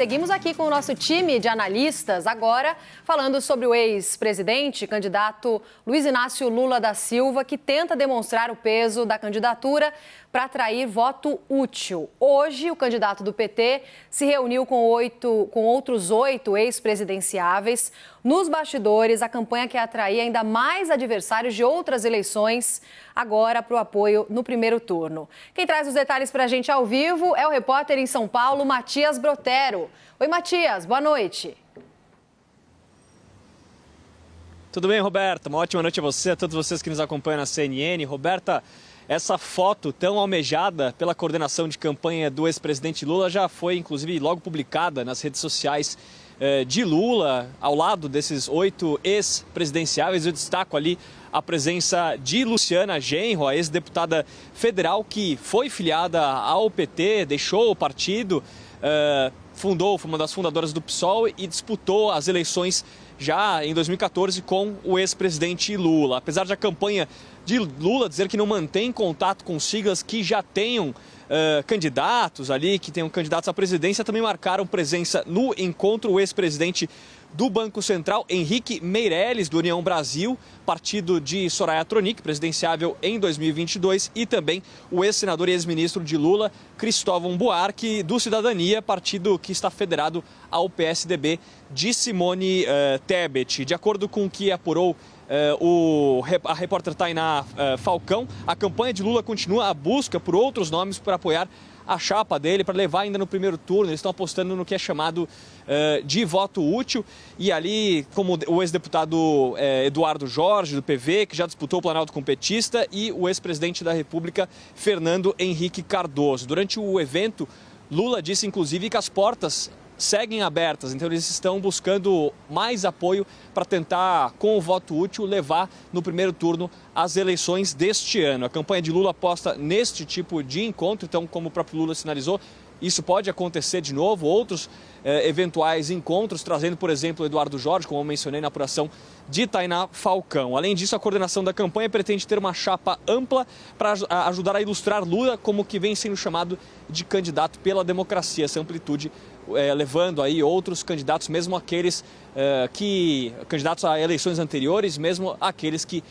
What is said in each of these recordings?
Seguimos aqui com o nosso time de analistas, agora falando sobre o ex-presidente, candidato Luiz Inácio Lula da Silva, que tenta demonstrar o peso da candidatura para atrair voto útil. Hoje, o candidato do PT se reuniu com outros 8 ex-presidenciáveis. Nos bastidores, a campanha quer atrair ainda mais adversários de outras eleições, agora para o apoio no primeiro turno. Quem traz os detalhes para a gente ao vivo é o repórter em São Paulo, Matias Brotero. Oi, Matias, boa noite. Tudo bem, Roberta? Uma ótima noite a você, a todos vocês que nos acompanham na CNN. Roberta, essa foto tão almejada pela coordenação de campanha do ex-presidente Lula já foi, inclusive, logo publicada nas redes sociais de Lula, ao lado desses 8 ex-presidenciáveis. Eu destaco ali a presença de Luciana Genro, a ex-deputada federal que foi filiada ao PT, deixou o partido, foi uma das fundadoras do PSOL e disputou as eleições já em 2014 com o ex-presidente Lula. Apesar de a campanha de Lula dizer que não mantém contato com siglas que já tenham candidatos ali, que tenham candidatos à presidência, também marcaram presença no encontro o ex-presidente do Banco Central, Henrique Meirelles, do União Brasil, partido de Soraya Tronic, presidenciável em 2022, e também o ex-senador e ex-ministro de Lula, Cristóvão Buarque, do Cidadania, partido que está federado ao PSDB de Simone Tebet. De acordo com o que apurou a repórter Tainá Falcão, a campanha de Lula continua a busca por outros nomes para apoiar a chapa dele, para levar ainda no primeiro turno. Eles estão apostando no que é chamado de voto útil. E ali, como o ex-deputado Eduardo Jorge, do PV, que já disputou o Planalto com petista, e o ex-presidente da República, Fernando Henrique Cardoso. Durante o evento, Lula disse, inclusive, que as portas seguem abertas, então eles estão buscando mais apoio para tentar, com o voto útil, levar no primeiro turno as eleições deste ano. A campanha de Lula aposta neste tipo de encontro, então, como o próprio Lula sinalizou, isso pode acontecer de novo, outros eventuais encontros, trazendo, por exemplo, o Eduardo Jorge, como eu mencionei na apuração de Tainá Falcão. Além disso, a coordenação da campanha pretende ter uma chapa ampla para ajudar a ilustrar Lula como que vem sendo chamado de candidato pela democracia, essa amplitude levando aí outros candidatos, mesmo aqueles candidatos a eleições anteriores, mesmo aqueles que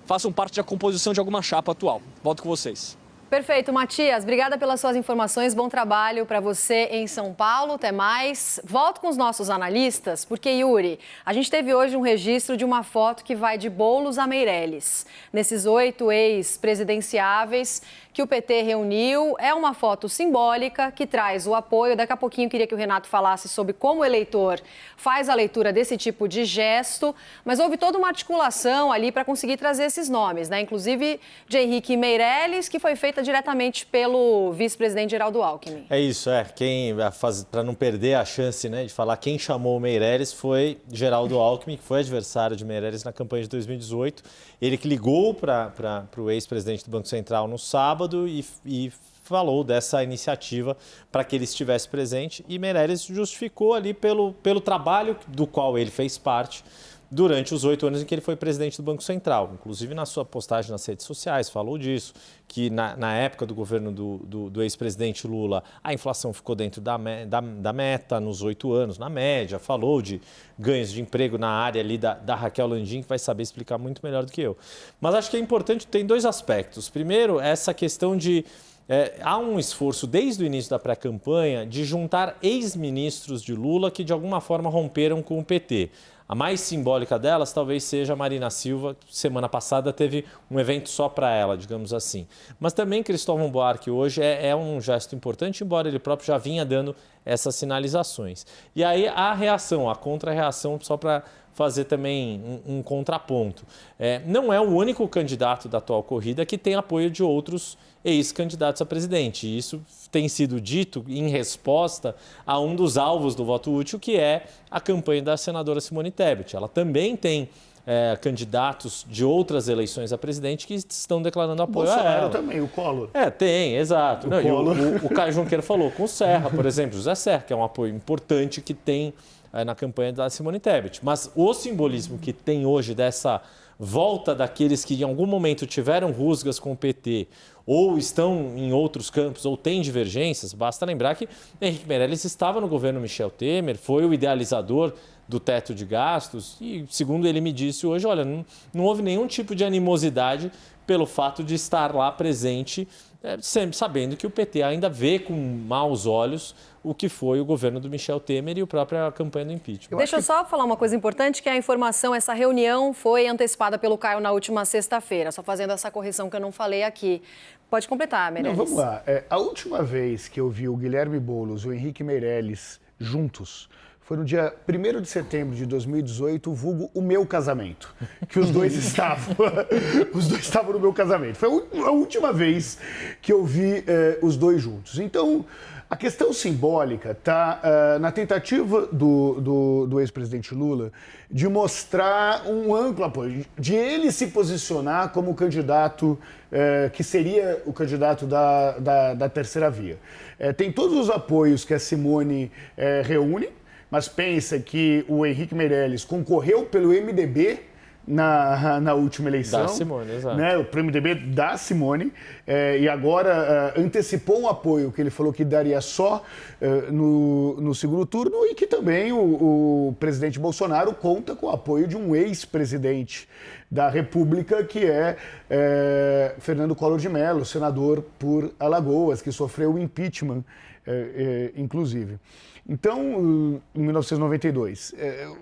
façam parte da composição de alguma chapa atual. Volto com vocês. Perfeito, Matias. Obrigada pelas suas informações. Bom trabalho para você em São Paulo. Até mais. Volto com os nossos analistas, porque, Yuri, a gente teve hoje um registro de uma foto que vai de Boulos a Meirelles. Nesses 8 ex-presidenciáveis que o PT reuniu, é uma foto simbólica que traz o apoio. Daqui a pouquinho eu queria que o Renato falasse sobre como o eleitor faz a leitura desse tipo de gesto, mas houve toda uma articulação ali para conseguir trazer esses nomes, né? Inclusive de Henrique Meirelles, que foi feita diretamente pelo vice-presidente Geraldo Alckmin. É isso, para não perder a chance, né, de falar quem chamou o Meirelles foi Geraldo Alckmin, que foi adversário de Meirelles na campanha de 2018. Ele que ligou para o ex-presidente do Banco Central no sábado e falou dessa iniciativa para que ele estivesse presente, e Meirelles justificou ali pelo trabalho do qual ele fez parte durante os 8 anos em que ele foi presidente do Banco Central. Inclusive, na sua postagem nas redes sociais, falou disso, que na época do governo do ex-presidente Lula, a inflação ficou dentro da meta nos 8 anos, na média. Falou de ganhos de emprego na área ali da Raquel Landim, que vai saber explicar muito melhor do que eu. Mas acho que é importante, tem 2 aspectos. Primeiro, essa questão de há um esforço desde o início da pré-campanha de juntar ex-ministros de Lula que de alguma forma romperam com o PT. A mais simbólica delas talvez seja a Marina Silva, que semana passada teve um evento só para ela, digamos assim. Mas também Cristóvão Buarque hoje é um gesto importante, embora ele próprio já vinha dando essas sinalizações. E aí a reação, a contra-reação, só para fazer também um contraponto. Não é o único candidato da atual corrida que tem apoio de outros ex-candidatos a presidente. E isso tem sido dito em resposta a um dos alvos do voto útil, que é a campanha da senadora Simone Tebet. Ela também tem candidatos de outras eleições a presidente que estão declarando apoio a ela. Bolsonaro também, o Collor. Tem, exato. O Caio Junqueira falou com o Serra, por exemplo, José Serra, que é um apoio importante que tem na campanha da Simone Tebet. Mas o simbolismo que tem hoje dessa volta daqueles que em algum momento tiveram rusgas com o PT ou estão em outros campos ou têm divergências, basta lembrar que Henrique Meirelles estava no governo Michel Temer, foi o idealizador do teto de gastos e, segundo ele me disse hoje, olha, não houve nenhum tipo de animosidade pelo fato de estar lá presente, sempre sabendo que o PT ainda vê com maus olhos o que foi o governo do Michel Temer e a própria campanha do impeachment. Deixa eu só falar uma coisa importante, que a informação, essa reunião foi antecipada pelo Caio na última sexta-feira, só fazendo essa correção que eu não falei aqui. Pode completar, Meirelles. Não, vamos lá. A última vez que eu vi o Guilherme Boulos e o Henrique Meirelles juntos foi no dia 1º de setembro de 2018, vulgo o meu casamento, que os dois estavam. Os dois estavam no meu casamento. Foi a última vez que eu vi os dois juntos. Então, a questão simbólica está na tentativa do ex-presidente Lula de mostrar um amplo apoio, de ele se posicionar como candidato, que seria o candidato da terceira via. Tem todos os apoios que a Simone reúne, mas pensa que o Henrique Meirelles concorreu pelo MDB na última eleição. Da Simone, exato. Né, o MDB da Simone, e agora antecipou um apoio que ele falou que daria só no segundo turno e que também o presidente Bolsonaro conta com o apoio de um ex-presidente da República, que é Fernando Collor de Mello, senador por Alagoas, que sofreu o impeachment, inclusive. Então, em 1992,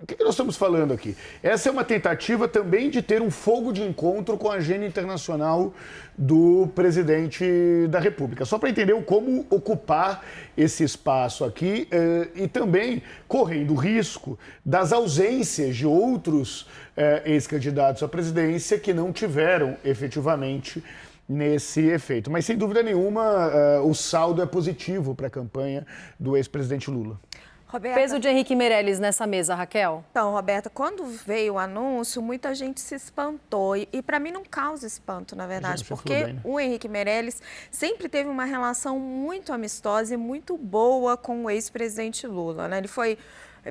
o que nós estamos falando aqui? Essa é uma tentativa também de ter um fogo de encontro com a agenda internacional do presidente da República. Só para entender como ocupar esse espaço aqui e também correndo o risco das ausências de outros ex-candidatos à presidência que não tiveram efetivamente nesse efeito. Mas, sem dúvida nenhuma, o saldo é positivo para a campanha do ex-presidente Lula. Roberta, peso de Henrique Meirelles nessa mesa, Raquel? Então, Roberta, quando veio o anúncio, muita gente se espantou. E para mim não causa espanto, na verdade, porque bem, né? O Henrique Meirelles sempre teve uma relação muito amistosa e muito boa com o ex-presidente Lula, né? Ele foi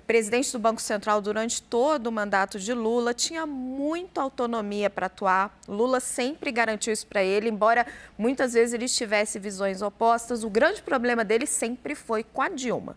presidente do Banco Central durante todo o mandato de Lula, tinha muita autonomia para atuar. Lula sempre garantiu isso para ele, embora muitas vezes ele tivesse visões opostas. O grande problema dele sempre foi com a Dilma.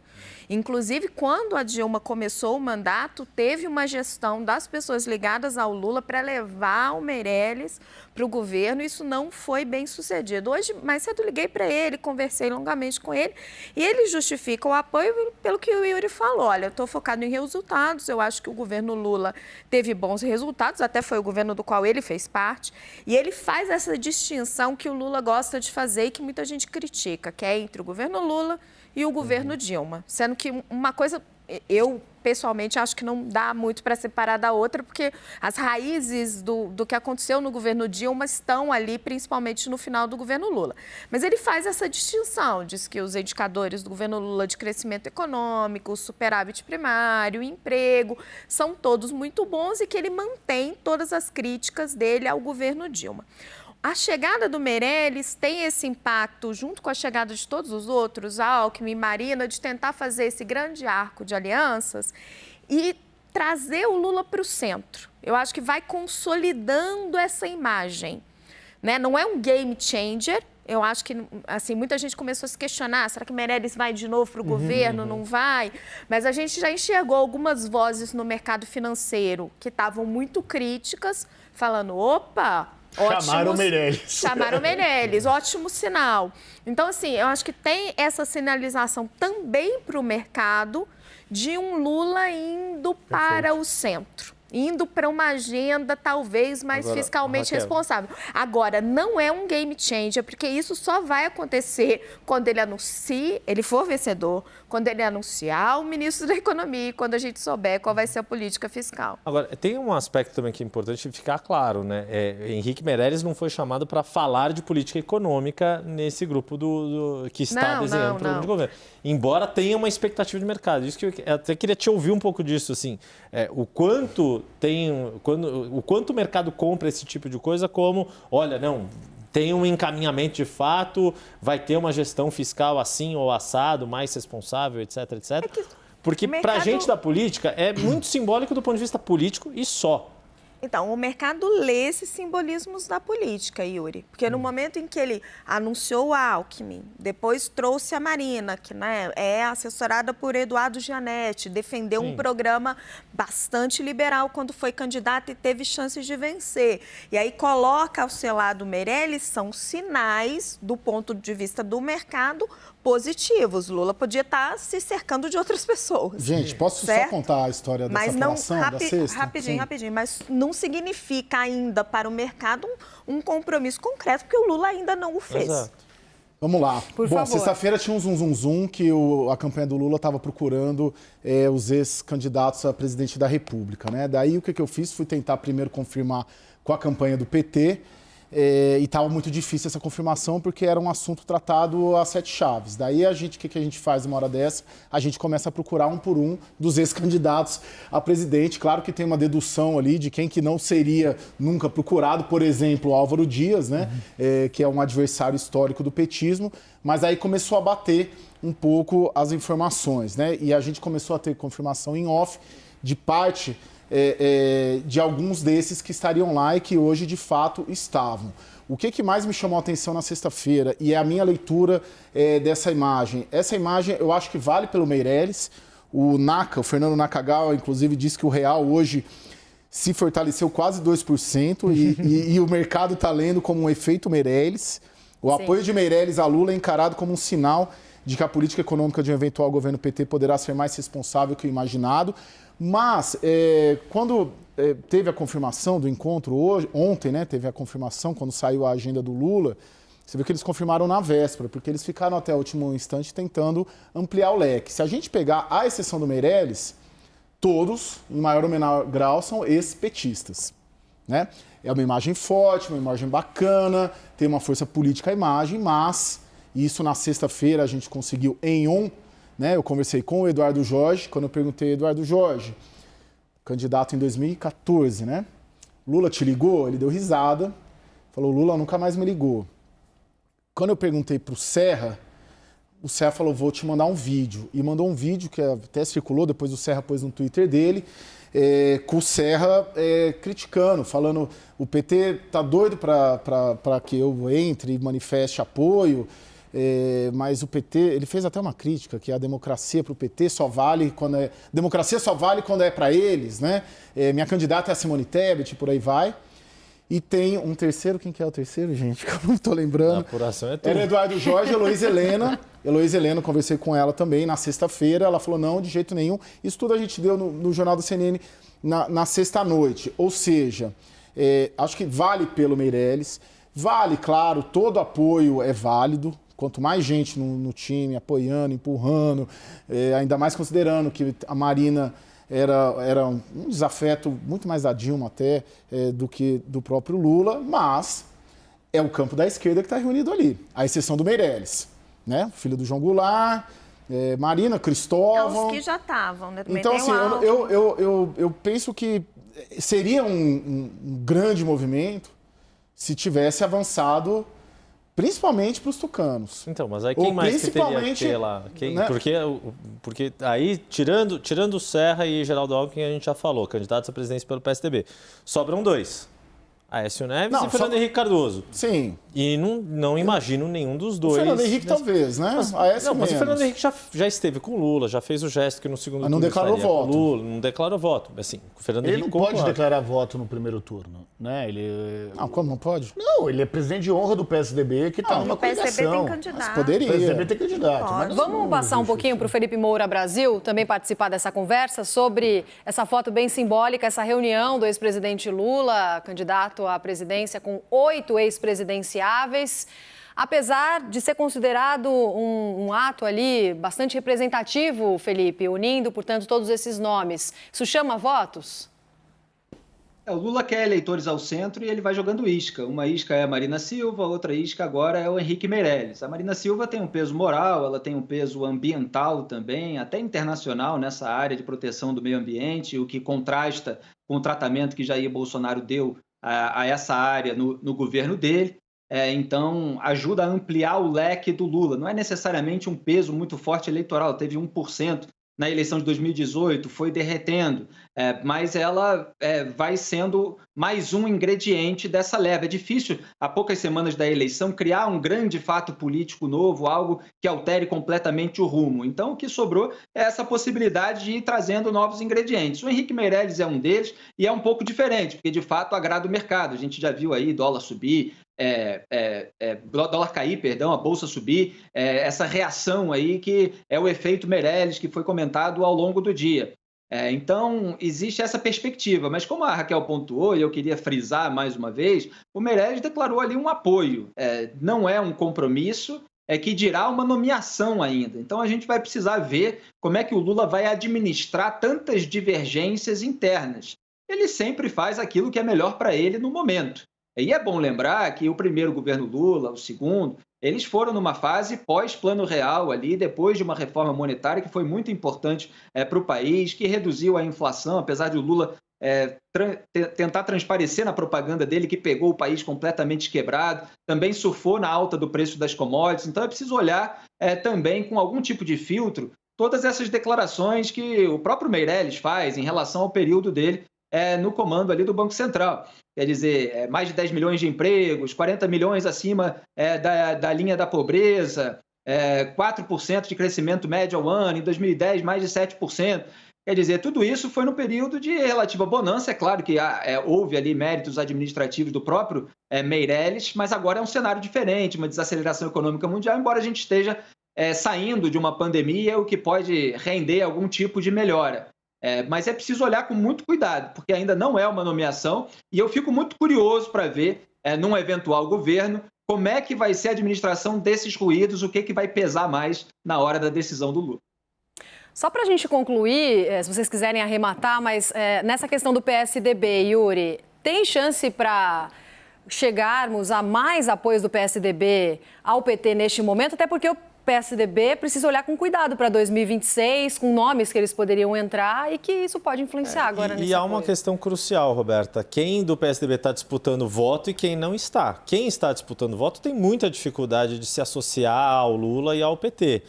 Inclusive, quando a Dilma começou o mandato, teve uma gestão das pessoas ligadas ao Lula para levar o Meirelles para o governo. Isso não foi bem sucedido. Hoje, mais cedo, liguei para ele, conversei longamente com ele e ele justifica o apoio pelo que o Yuri falou. Olha, eu estou focado em resultados, eu acho que o governo Lula teve bons resultados, até foi o governo do qual ele fez parte, e ele faz essa distinção que o Lula gosta de fazer e que muita gente critica, que é entre o governo Lula e o governo Dilma, sendo que uma coisa, eu pessoalmente acho que não dá muito para separar da outra, porque as raízes do que aconteceu no governo Dilma estão ali, principalmente no final do governo Lula. Mas ele faz essa distinção, diz que os indicadores do governo Lula de crescimento econômico, superávit primário, emprego, são todos muito bons e que ele mantém todas as críticas dele ao governo Dilma. A chegada do Meirelles tem esse impacto, junto com a chegada de todos os outros, Alckmin, Marina, de tentar fazer esse grande arco de alianças e trazer o Lula para o centro. Eu acho que vai consolidando essa imagem, né? Não é um game changer. Eu acho que, assim, muita gente começou a se questionar, será que Meirelles vai de novo para o governo? Não vai? Mas a gente já enxergou algumas vozes no mercado financeiro que estavam muito críticas, falando, opa... Chamaram o Meirelles. Chamaram o Meirelles, ótimo sinal. Então, assim, eu acho que tem essa sinalização também para o mercado de um Lula indo para o centro, indo para uma agenda talvez mais fiscalmente responsável. Agora, não é um game changer, porque isso só vai acontecer quando ele anuncie, ele for vencedor, quando ele anunciar o ministro da Economia, quando a gente souber qual vai ser a política fiscal. Agora, tem um aspecto também que é importante ficar claro, né? Henrique Meirelles não foi chamado para falar de política econômica nesse grupo que está desenhando o programa de governo. Embora tenha uma expectativa de mercado. Isso que eu até queria te ouvir um pouco disso, assim. O quanto o mercado compra esse tipo de coisa como, olha, não... Tem um encaminhamento de fato, vai ter uma gestão fiscal assim ou assado, mais responsável, etc, etc. Porque para a gente da política é muito simbólico do ponto de vista político e só. Então, o mercado lê esses simbolismos da política, Yuri. Porque no momento em que ele anunciou o Alckmin, depois trouxe a Marina, que né, é assessorada por Eduardo Gianetti, defendeu um programa bastante liberal quando foi candidata e teve chances de vencer. E aí coloca ao seu lado o Meirelles, são sinais, do ponto de vista do mercado, positivos. Lula podia estar se cercando de outras pessoas. Gente, posso só contar a história dessa apelação da sexta? Rapidinho. Mas não significa ainda para o mercado um compromisso concreto, porque o Lula ainda não o fez. Exato. Vamos lá. Por Bom, favor. Sexta-feira tinha um zum que a campanha do Lula estava procurando os ex-candidatos a presidente da República, né? Daí o que eu fiz? Fui tentar primeiro confirmar com a campanha do PT, e estava muito difícil essa confirmação porque era um assunto tratado a 7 chaves. Daí o que a gente faz numa hora dessa? A gente começa a procurar um por um dos ex-candidatos a presidente. Claro que tem uma dedução ali de quem que não seria nunca procurado, por exemplo, Álvaro Dias, né? Que é um adversário histórico do petismo, mas aí começou a bater um pouco as informações, né? E a gente começou a ter confirmação em off de parte de alguns desses que estariam lá e que hoje, de fato, estavam. O que mais me chamou a atenção na sexta-feira, e é a minha leitura dessa imagem. Essa imagem, eu acho que vale pelo Meirelles. O Fernando Nakagawa, inclusive, disse que o real hoje se fortaleceu quase 2% e o mercado está lendo como um efeito Meirelles. O apoio de Meirelles a Lula é encarado como um sinal de que a política econômica de um eventual governo PT poderá ser mais responsável que o imaginado. Mas, quando teve a confirmação do encontro ontem, né, teve a confirmação quando saiu a agenda do Lula, você viu que eles confirmaram na véspera, porque eles ficaram até o último instante tentando ampliar o leque. Se a gente pegar a exceção do Meirelles, todos, em maior ou menor grau, são ex-petistas, né? É uma imagem forte, uma imagem bacana, tem uma força política a imagem, mas isso na sexta-feira a gente conseguiu em né? Eu conversei com o Eduardo Jorge, quando eu perguntei, Eduardo Jorge, candidato em 2014, né? Lula te ligou? Ele deu risada, falou, Lula nunca mais me ligou. Quando eu perguntei para o Serra falou, vou te mandar um vídeo. E mandou um vídeo que até circulou, depois o Serra pôs no Twitter dele, com o Serra criticando, falando, o PT tá doido para que eu entre e manifeste apoio, mas o PT, ele fez até uma crítica que a democracia para o PT só vale quando é para eles, né? Minha candidata é a Simone Tebet, por aí vai. E tem um terceiro, quem que é o terceiro, gente? Que eu não estou lembrando. A apuração é tudo. Era Eduardo Jorge, Heloísa Helena. Heloísa Helena, conversei com ela também na sexta-feira. Ela falou, não, de jeito nenhum. Isso tudo a gente deu no Jornal da CNN na sexta-noite. Ou seja, acho que vale pelo Meirelles. Vale, claro, todo apoio é válido. Quanto mais gente no time apoiando, empurrando, ainda mais considerando que a Marina era um desafeto muito mais da Dilma até do que do próprio Lula, mas é o campo da esquerda que está reunido ali, à exceção do Meirelles, né? Filho do João Goulart, Marina, Cristóvão... Os que já estavam, né? Então, assim, eu penso que seria um grande movimento se tivesse avançado... Principalmente para os tucanos. Então, mas aí quem mais que teria que ter lá? Né? Porque aí, tirando o Serra e Geraldo Alckmin, a gente já falou, candidatos à presidência pelo PSDB. Sobram 2. Aécio Neves e Fernando Henrique Cardoso. Sim. E não imagino nenhum dos dois. O Fernando Henrique talvez, né? Mas o Fernando Henrique já esteve com o Lula, já fez o gesto que no segundo turno não declarou voto. Lula, não declarou voto. Assim, o Fernando ele Henrique não pode declarar voto no primeiro turno, né? Não, como não pode? Não, ele é presidente de honra do PSDB que está numa coligação. O PSDB tem candidato. Mas poderia. O PSDB tem candidato. Mas Vamos passar um pouquinho para o Felipe Moura Brasil também participar dessa conversa sobre essa foto bem simbólica, essa reunião do ex-presidente Lula, candidato à presidência com 8 ex-presidenciáveis. Apesar de ser considerado um ato ali bastante representativo, Felipe, unindo, portanto, todos esses nomes, isso chama votos? O Lula quer eleitores ao centro e ele vai jogando isca. Uma isca é a Marina Silva, outra isca agora é o Henrique Meirelles. A Marina Silva tem um peso moral, ela tem um peso ambiental também, até internacional nessa área de proteção do meio ambiente, o que contrasta com o tratamento que Jair Bolsonaro deu a essa área no governo dele. Então, ajuda a ampliar o leque do Lula. Não é necessariamente um peso muito forte eleitoral, teve 1% na eleição de 2018, foi derretendo, mas ela vai sendo mais um ingrediente dessa leva. É difícil, há poucas semanas da eleição, criar um grande fato político novo, algo que altere completamente o rumo. Então, o que sobrou é essa possibilidade de ir trazendo novos ingredientes. O Henrique Meirelles é um deles e é um pouco diferente, porque, de fato, agrada o mercado. A gente já viu aí dólar subir, dólar cair, perdão, a bolsa subir, essa reação aí que é o efeito Meirelles que foi comentado ao longo do dia. Então, existe essa perspectiva, mas como a Raquel pontuou, e eu queria frisar mais uma vez, o Meirelles declarou ali um apoio, não é um compromisso, que dirá uma nomeação ainda. Então, a gente vai precisar ver como é que o Lula vai administrar tantas divergências internas. Ele sempre faz aquilo que é melhor para ele no momento. E é bom lembrar que o primeiro governo Lula, o segundo, eles foram numa fase pós-Plano Real, ali, depois de uma reforma monetária que foi muito importante para o país, que reduziu a inflação, apesar de o Lula tentar transparecer na propaganda dele que pegou o país completamente quebrado, também surfou na alta do preço das commodities. Então é preciso olhar também com algum tipo de filtro todas essas declarações que o próprio Meirelles faz em relação ao período dele no comando ali do Banco Central. Quer dizer, mais de 10 milhões de empregos, 40 milhões acima da linha da pobreza, 4% de crescimento médio ao ano, em 2010 mais de 7%. Quer dizer, tudo isso foi no período de relativa bonança. É claro que houve ali méritos administrativos do próprio Meirelles, mas agora é um cenário diferente, uma desaceleração econômica mundial, embora a gente esteja saindo de uma pandemia, o que pode render algum tipo de melhora. Mas é preciso olhar com muito cuidado, porque ainda não é uma nomeação, e eu fico muito curioso para ver, num eventual governo, como é que vai ser a administração desses ruídos, o que vai pesar mais na hora da decisão do Lula. Só para a gente concluir, se vocês quiserem arrematar, mas nessa questão do PSDB, Yuri, tem chance para chegarmos a mais apoios do PSDB ao PT neste momento? Até porque o PSDB precisa olhar com cuidado para 2026, com nomes que eles poderiam entrar e que isso pode influenciar agora nesse E há uma questão crucial, Roberta. Quem do PSDB está disputando voto e quem não está. Quem está disputando voto tem muita dificuldade de se associar ao Lula e ao PT.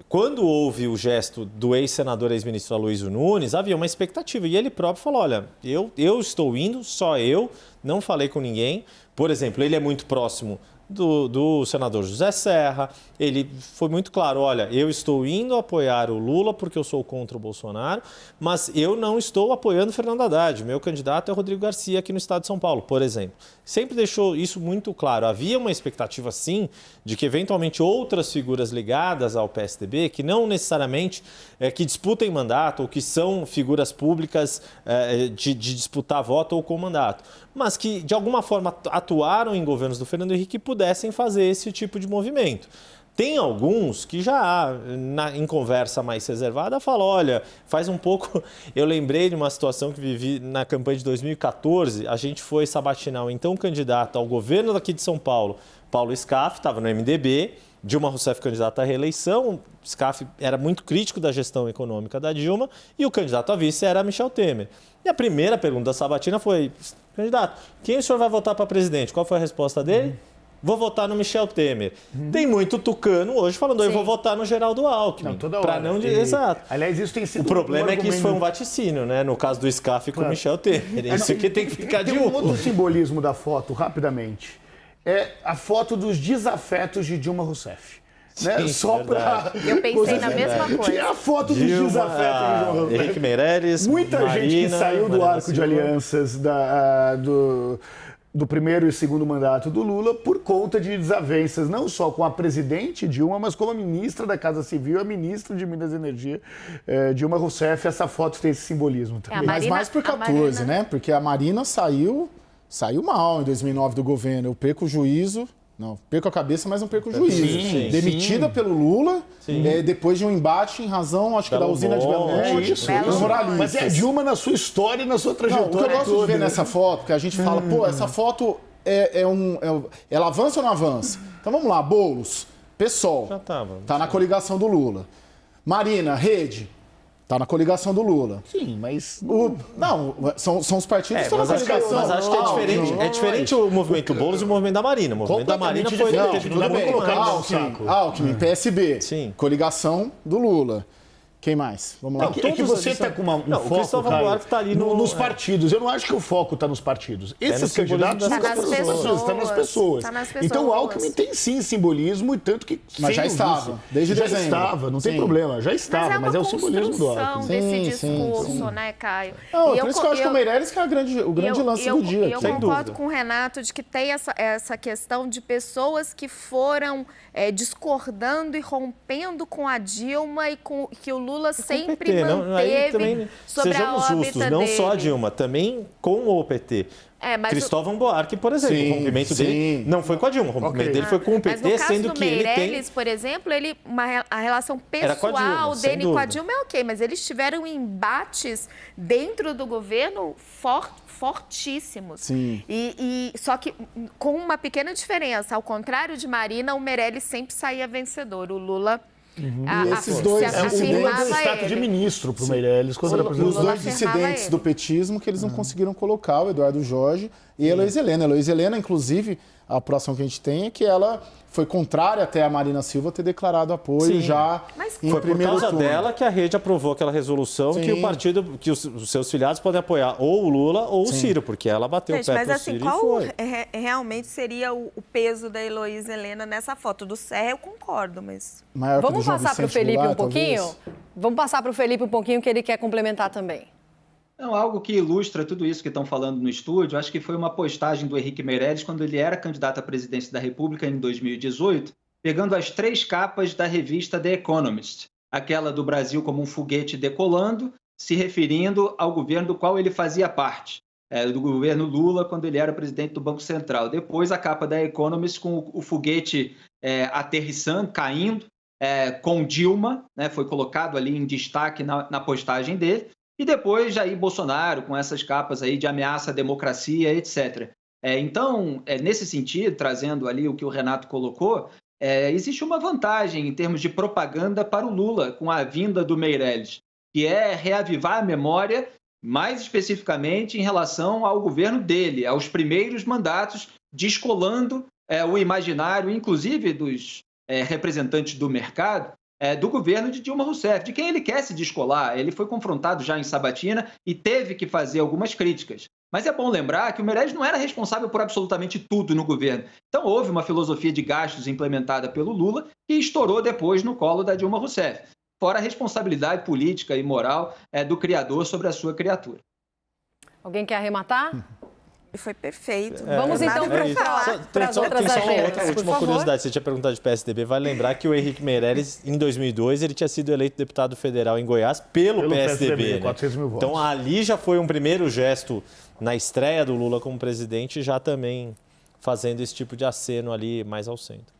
Quando houve o gesto do ex-senador, ex-ministro Aloysio Nunes, havia uma expectativa. E ele próprio falou, olha, eu estou indo, só eu, não falei com ninguém. Por exemplo, ele é muito próximo do senador José Serra, ele foi muito claro, olha, eu estou indo apoiar o Lula porque eu sou contra o Bolsonaro, mas eu não estou apoiando o Fernando Haddad, meu candidato é o Rodrigo Garcia aqui no estado de São Paulo, por exemplo. Sempre deixou isso muito claro, havia uma expectativa sim, de que eventualmente outras figuras ligadas ao PSDB, que não necessariamente que disputem mandato ou que são figuras públicas de disputar voto ou com mandato, mas que de alguma forma atuaram em governos do Fernando Henrique pudessem fazer esse tipo de movimento. Tem alguns que já, em conversa mais reservada, falam, olha, faz um pouco... Eu lembrei de uma situação que vivi na campanha de 2014, a gente foi sabatinar o então candidato ao governo daqui de São Paulo, Paulo Scaff, estava no MDB, Dilma Rousseff candidata à reeleição, Scaff era muito crítico da gestão econômica da Dilma e o candidato a vice era Michel Temer. E a primeira pergunta da sabatina foi, candidato, quem o senhor vai votar para presidente? Qual foi a resposta dele? Vou votar no Michel Temer. Tem muito tucano hoje falando, eu vou votar no Geraldo Alckmin. Não, toda hora. Exato. Aliás, isso tem sido o problema é que isso foi um vaticínio, né? No caso do Scaff com o Michel Temer. Isso aqui tem que ficar de olho. Tem um outro simbolismo da foto, rapidamente. É a foto dos desafetos de Dilma Rousseff. Né? Sim, só para... Eu pensei na mesma coisa. Que é a foto dos desafetos de Dilma Rousseff. Henrique Meirelles, muita Marina, gente que saiu do arco de alianças do primeiro e segundo mandato do Lula por conta de desavenças, não só com a presidente Dilma, mas com a ministra da Casa Civil, a ministra de Minas e Energia, Dilma Rousseff. Essa foto tem esse simbolismo também. Mas mais por 14, né? Porque a Marina saiu mal em 2009 do governo. Eu perco o juízo... Não, perco a cabeça, mas não perco o juízo. Sim, demitida pelo Lula, depois de um embate em razão, acho que da usina de Belo Monte. Isso. Mas é a Dilma na sua história e na sua trajetória. Não, o que eu gosto de ver nessa foto, porque a gente fala, pô, essa foto ela avança ou não avança? Então vamos lá, Boulos, PSOL, já tá na coligação do Lula. Marina, Rede, tá na coligação do Lula. Sim, mas... São os partidos que estão na coligação. Mas acho que é diferente. É diferente o movimento Boulos e o movimento da Marina. O movimento da Marina foi... Alckmin, PSB, coligação do Lula. Quem mais? Vamos lá. É que você está com um Não, foco, o Cristóvão Caio, Buarque tá ali nos partidos. Eu não acho que o foco está nos partidos. Esses candidatos simbolismo das estão nas pessoas. Tá nas pessoas. Então o Alckmin tem sim simbolismo, e tanto que... Mas já estava, desde dezembro. Já estava, não tem problema, já estava, mas é o simbolismo do Alckmin. Desse Sim, discurso, né, Caio? Não, E por isso que eu acho que o Meirelles que é o grande lance do dia. Eu sem concordo dúvida. com o Renato de que tem essa questão de pessoas que foram discordando e rompendo com a Dilma e com que o Lula sempre manteve sobre a sejamos órbita justos, não dele. só a Dilma, também com o PT. Mas Cristóvão Buarque, por exemplo, o rompimento dele não foi com a Dilma, o rompimento dele foi com o PT, mas no caso sendo do que Meirelles, ele tem... por exemplo, a relação Era com a Dilma, pessoal sem dele com a dúvida. Dilma é ok, mas eles tiveram embates dentro do governo fortíssimos. Sim. Só que com uma pequena diferença, ao contrário de Marina, o Meirelles sempre saía vencedor. O Lula E esses dois O Lula deu afirmava destaque de ele. ministro para o Meirelles quando era presidente. Os Lula dois afirmava dissidentes ele. do petismo que eles não conseguiram colocar, o Eduardo Jorge e a Heloísa Helena. A Heloísa Helena, inclusive, a aproximação que a gente tem é que ela foi contrária até a Marina Silva ter declarado apoio já em Foi por primeiro causa turno. dela que a rede aprovou aquela resolução que o partido, que os seus filiados podem apoiar ou o Lula ou o Ciro, porque ela bateu o Gente, pé mas pro assim, Ciro qual e foi. realmente seria o peso da Heloísa Helena nessa foto? Do Serra eu concordo, mas... Maior que o do Vamos João passar para o Vicente Felipe Goulart, um pouquinho? talvez? Vamos passar para o Felipe um pouquinho, que ele quer complementar também. Não, algo que ilustra tudo isso que estão falando no estúdio, acho que foi uma postagem do Henrique Meirelles quando ele era candidato à presidência da República em 2018, pegando as 3 capas da revista The Economist, aquela do Brasil como um foguete decolando, se referindo ao governo do qual ele fazia parte, do governo Lula, quando ele era presidente do Banco Central. Depois, a capa da Economist com o foguete aterrissando, caindo, com Dilma, né, foi colocado ali em destaque na postagem dele. E depois Jair Bolsonaro, com essas capas aí de ameaça à democracia, etc. Então, nesse sentido, trazendo ali o que o Renato colocou, existe uma vantagem em termos de propaganda para o Lula com a vinda do Meirelles, que é reavivar a memória, mais especificamente em relação ao governo dele, aos primeiros mandatos, descolando o imaginário, inclusive dos representantes do mercado, do governo de Dilma Rousseff, de quem ele quer se descolar. Ele foi confrontado já em Sabatina e teve que fazer algumas críticas. Mas é bom lembrar que o Meirelles não era responsável por absolutamente tudo no governo. Então houve uma filosofia de gastos implementada pelo Lula que estourou depois no colo da Dilma Rousseff. Fora a responsabilidade política e moral do criador sobre a sua criatura. Alguém quer arrematar? Foi perfeito. Vamos então para as outras Tem só uma agendas, por última favor. curiosidade, você tinha perguntado de PSDB, vale lembrar que o Henrique Meirelles, em 2002, ele tinha sido eleito deputado federal em Goiás pelo PSDB, né? 400 mil votos. Então ali já foi um primeiro gesto na estreia do Lula como presidente, já também fazendo esse tipo de aceno ali mais ao centro.